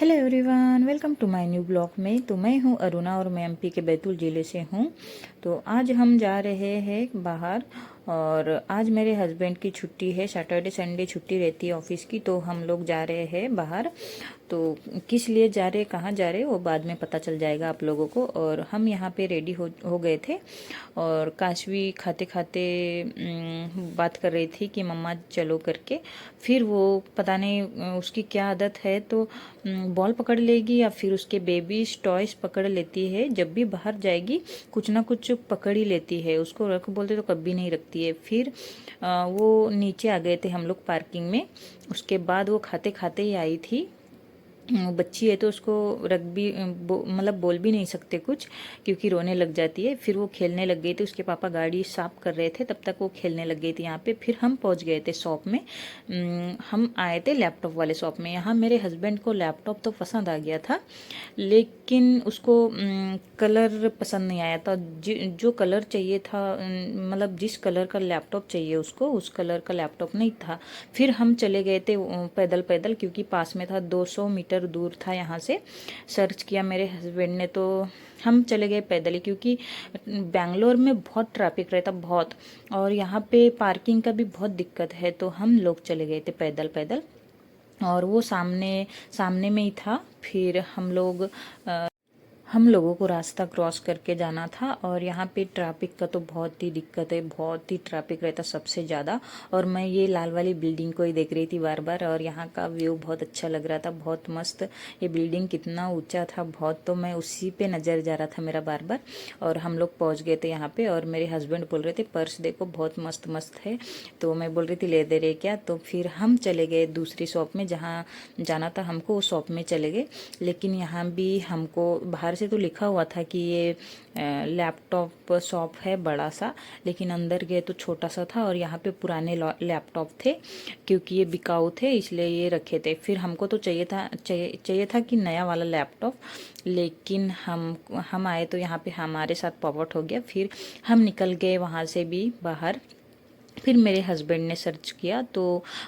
Hello everyone, welcome to my new blog में। तो मैं हूँ अरुणा और मैं एमपी के बैतूल ज़िले से हूँ। तो आज हम जा रहे हैं बाहर और आज मेरे हस्बैंड की छुट्टी है। सैटरडे संडे छुट्टी रहती है ऑफिस की, तो हम लोग जा रहे हैं बाहर। तो किस लिए जा रहे, कहाँ जा रहे, वो बाद में पता चल जाएगा आप लोगों को। और हम यहाँ पे रेडी हो गए थे और काशवी खाते खाते बात कर रही थी कि मम्मा चलो करके। फिर वो पता नहीं उसकी क्या आदत है, तो बॉल पकड़ लेगी या फिर उसके बेबीज टॉयज पकड़ लेती है। जब भी बाहर जाएगी कुछ ना कुछ पकड़ ही लेती है। उसको रख बोलते तो कभी नहीं रखती है। फिर वो नीचे आ गए थे हम लोग पार्किंग में। उसके बाद वो खाते खाते ही आई थी। बच्ची है तो उसको रख भी मतलब बोल भी नहीं सकते कुछ, क्योंकि रोने लग जाती है। फिर वो खेलने लग गई थी। उसके पापा गाड़ी साफ कर रहे थे, तब तक वो खेलने लग गई थी यहाँ पे। फिर हम पहुँच गए थे शॉप में। हम आए थे लैपटॉप वाले शॉप में। यहाँ मेरे हस्बैंड को लैपटॉप तो पसंद आ गया था, लेकिन उसको कलर पसंद नहीं आया था। जो कलर चाहिए था, मतलब जिस कलर का लैपटॉप चाहिए उसको, उस कलर का लैपटॉप नहीं था। फिर हम चले गए थे पैदल पैदल, क्योंकि पास में था, 200 मीटर दूर था यहाँ से। सर्च किया मेरे हस्बैंड ने तो हम चले गए पैदल ही, क्योंकि बेंगलोर में बहुत ट्रैफिक रहता बहुत, और यहाँ पे पार्किंग का भी बहुत दिक्कत है। तो हम लोग चले गए थे पैदल पैदल, और वो सामने सामने में ही था। फिर हम लोगों को रास्ता क्रॉस करके जाना था। और यहाँ पे ट्रैफिक का तो बहुत ही दिक्कत है, बहुत ही ट्रैफिक रहता सबसे ज़्यादा। और मैं ये लाल वाली बिल्डिंग को ही देख रही थी बार बार, और यहाँ का व्यू बहुत अच्छा लग रहा था, बहुत मस्त। ये बिल्डिंग कितना ऊंचा था बहुत, तो मैं उसी पे नज़र जा रहा था मेरा बार बार। और हम लोग पहुँच गए थे यहाँ पे, और मेरे हस्बैंड बोल रहे थे पर्स देखो बहुत मस्त मस्त है। तो मैं बोल रही थी ले दे रहे क्या। तो फिर हम चले गए दूसरी शॉप में, जहाँ जाना था हमको उस शॉप में चले गए। लेकिन यहाँ भी हमको बाहर से तो लिखा हुआ था कि ये लैपटॉप शॉप है बड़ा सा, लेकिन अंदर गए तो छोटा सा था। और यहाँ पे पुराने लैपटॉप थे, क्योंकि ये बिकाऊ थे इसलिए ये रखे थे। फिर हमको तो चाहिए था कि नया वाला लैपटॉप। लेकिन हम आए तो यहाँ पे हमारे साथ पॉपअप हो गया। फिर हम निकल गए वहाँ से भी बाहर। फिर मेरे हस्बैंड ने सर्च किया तो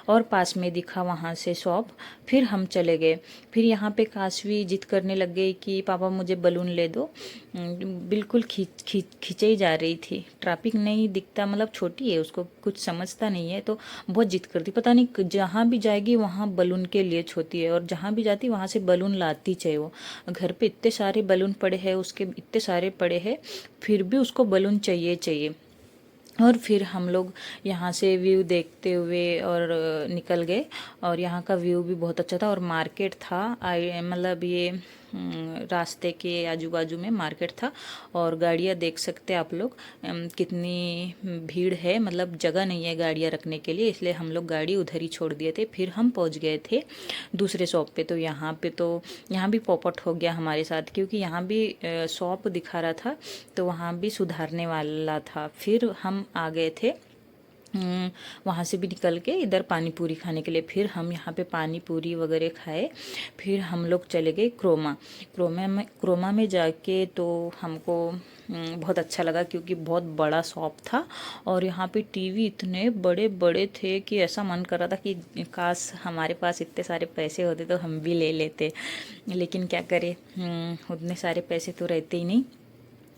और पास में दिखा वहाँ से शॉप। फिर हम चले गए। फिर यहाँ पे काशवी जिद करने लग गई कि पापा मुझे बलून ले दो। बिल्कुल खींचे ही जा रही थी। ट्रैफिक नहीं दिखता, मतलब छोटी है, उसको कुछ समझता नहीं है, तो बहुत जिद करती। पता नहीं जहाँ भी जाएगी वहाँ बलून के लिए छोती है, और जहाँ भी जाती वहाँ से बलून लाती चाहिए। वो घर पे इतने सारे बलून पड़े हैं, उसके इतने सारे पड़े हैं, फिर भी उसको बलून चाहिए चाहिए। और फिर हम लोग यहाँ से व्यू देखते हुए और निकल गए। और यहाँ का व्यू भी बहुत अच्छा था, और मार्केट था। मतलब ये रास्ते के आजू बाजू में मार्केट था। और गाड़ियाँ देख सकते हैं आप लोग, कितनी भीड़ है, मतलब जगह नहीं है गाड़ियाँ रखने के लिए, इसलिए हम लोग गाड़ी उधर ही छोड़ दिए थे। फिर हम पहुँच गए थे दूसरे शॉप पे। तो यहाँ भी पॉपअप हो गया हमारे साथ, क्योंकि यहाँ भी शॉप दिखा रहा था, तो वहाँ भी सुधारने वाला था। फिर हम आ गए थे वहाँ से भी निकल के इधर पानी पूरी खाने के लिए। फिर हम यहाँ पे पानी पूरी वगैरह खाए। फिर हम लोग चले गए क्रोमा में जाके तो हमको बहुत अच्छा लगा, क्योंकि बहुत बड़ा शॉप था। और यहाँ पे टीवी इतने बड़े बड़े थे कि ऐसा मन कर रहा था कि काश हमारे पास इतने सारे पैसे होते तो हम भी ले लेते। लेकिन क्या करें, उतने सारे पैसे तो रहते ही नहीं।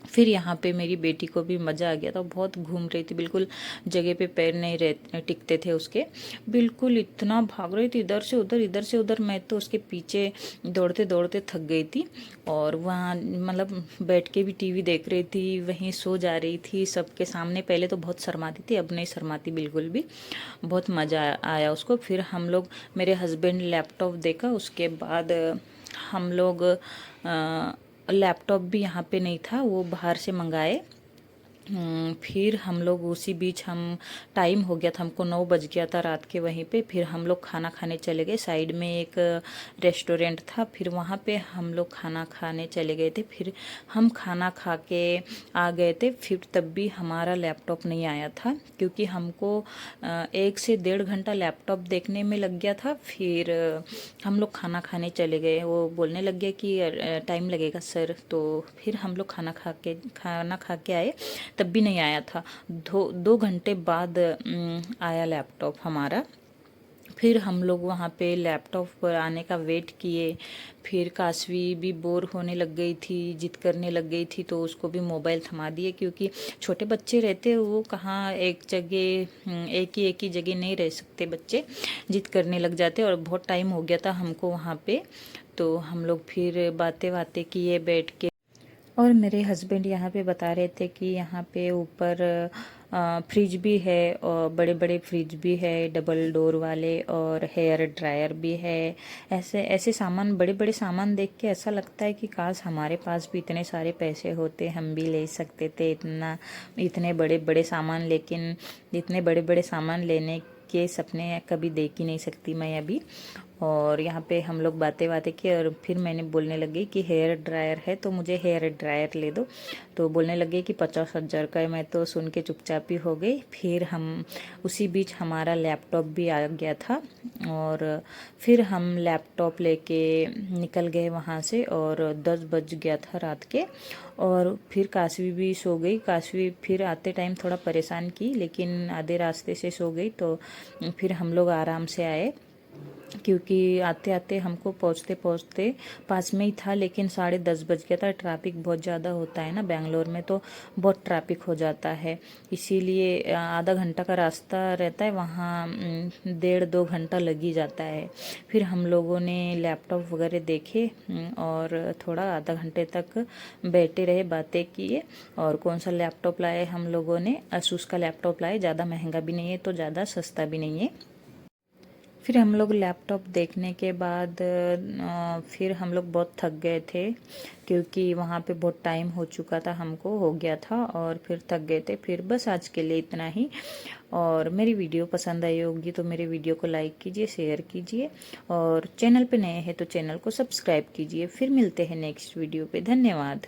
फिर यहाँ पे मेरी बेटी को भी मज़ा आ गया था, बहुत घूम रही थी, बिल्कुल जगह पे पैर नहीं रह टिकते थे उसके। बिल्कुल इतना भाग रही थी इधर से उधर इधर से उधर। मैं तो उसके पीछे दौड़ते दौड़ते थक गई थी। और वहाँ मतलब बैठ के भी टीवी देख रही थी, वहीं सो जा रही थी सबके सामने। पहले तो बहुत शर्माती थी, अब नहीं शर्माती बिल्कुल भी। बहुत मज़ा आया उसको। फिर हम लोग, मेरे हस्बैंड लैपटॉप देखा, उसके बाद हम लोग लैपटॉप भी यहाँ पे नहीं था, वो बाहर से मंगाए। फिर हम लोग उसी बीच हम टाइम हो गया था, हमको 9 बज गया था रात के वहीं पे। फिर हम लोग खाना खाने चले गए। साइड में एक रेस्टोरेंट था, फिर वहाँ पे हम लोग खाना खाने चले गए थे। फिर हम खाना खा के आ गए थे। फिर तब भी हमारा लैपटॉप नहीं आया था, क्योंकि हमको 1 से 1.5 घंटा लैपटॉप देखने में लग गया था। फिर हम लोग खाना खाने चले गए। वो बोलने लग गया कि टाइम लगेगा सर। तो फिर हम लोग खाना खा के आए, तब भी नहीं आया था। 2 घंटे बाद आया लैपटॉप हमारा। फिर हम लोग वहाँ पे लैपटॉप पर आने का वेट किए। फिर काशवी भी बोर होने लग गई थी, जिद करने लग गई थी, तो उसको भी मोबाइल थमा दिए, क्योंकि छोटे बच्चे रहते हैं, वो कहाँ एक जगह एक ही जगह नहीं रह सकते बच्चे, जिद करने लग जाते। और बहुत टाइम हो गया था हमको वहाँ पे, तो हम लोग फिर बातें बातें किए बैठ के। और मेरे हस्बैंड यहाँ पे बता रहे थे कि यहाँ पे ऊपर फ्रिज भी है, और बड़े बड़े फ्रिज भी है डबल डोर वाले, और हेयर ड्रायर भी है। ऐसे ऐसे सामान, बड़े बड़े सामान देख के ऐसा लगता है कि काश हमारे पास भी इतने सारे पैसे होते, हम भी ले सकते थे इतने बड़े बड़े सामान। लेकिन इतने बड़े बड़े सामान लेने के सपने कभी देख ही नहीं सकती मैं अभी। और यहाँ पे हम लोग बातें बातें की, और फिर मैंने बोलने लगी कि हेयर ड्रायर है तो मुझे हेयर ड्रायर ले दो। तो बोलने लगे कि 50,000 का है। मैं तो सुन के चुपचाप ही हो गई। फिर हम उसी बीच हमारा लैपटॉप भी आ गया था, और फिर हम लैपटॉप लेके निकल गए वहाँ से, और 10 बज गया था रात के। और फिर काशवी भी सो गई। काशवी फिर आते टाइम थोड़ा परेशान की, लेकिन आधे रास्ते से सो गई। तो फिर हम लोग आराम से आए, क्योंकि आते आते हमको पहुँचते पहुँचते पास में ही था, लेकिन 10:30 बज गया था। ट्रैफिक बहुत ज़्यादा होता है ना बेंगलोर में, तो बहुत ट्रैफिक हो जाता है, इसीलिए आधा घंटा का रास्ता रहता है वहाँ, 1.5-2 घंटा लग ही जाता है। फिर हम लोगों ने लैपटॉप वगैरह देखे, और थोड़ा आधा घंटे तक बैठे रहे, बातें किए। और कौन सा लैपटॉप लाए हम लोगों ने, असूस का लैपटॉप लाए। ज़्यादा महंगा भी नहीं है तो ज़्यादा सस्ता भी नहीं है। फिर हम लोग लैपटॉप देखने के बाद फिर हम लोग बहुत थक गए थे, क्योंकि वहाँ पे बहुत टाइम हो चुका था, हमको हो गया था, और फिर थक गए थे। फिर बस आज के लिए इतना ही। और मेरी वीडियो पसंद आई होगी तो मेरे वीडियो को लाइक कीजिए, शेयर कीजिए, और चैनल पे नए हैं तो चैनल को सब्सक्राइब कीजिए। फिर मिलते हैं नेक्स्ट वीडियो पे। धन्यवाद।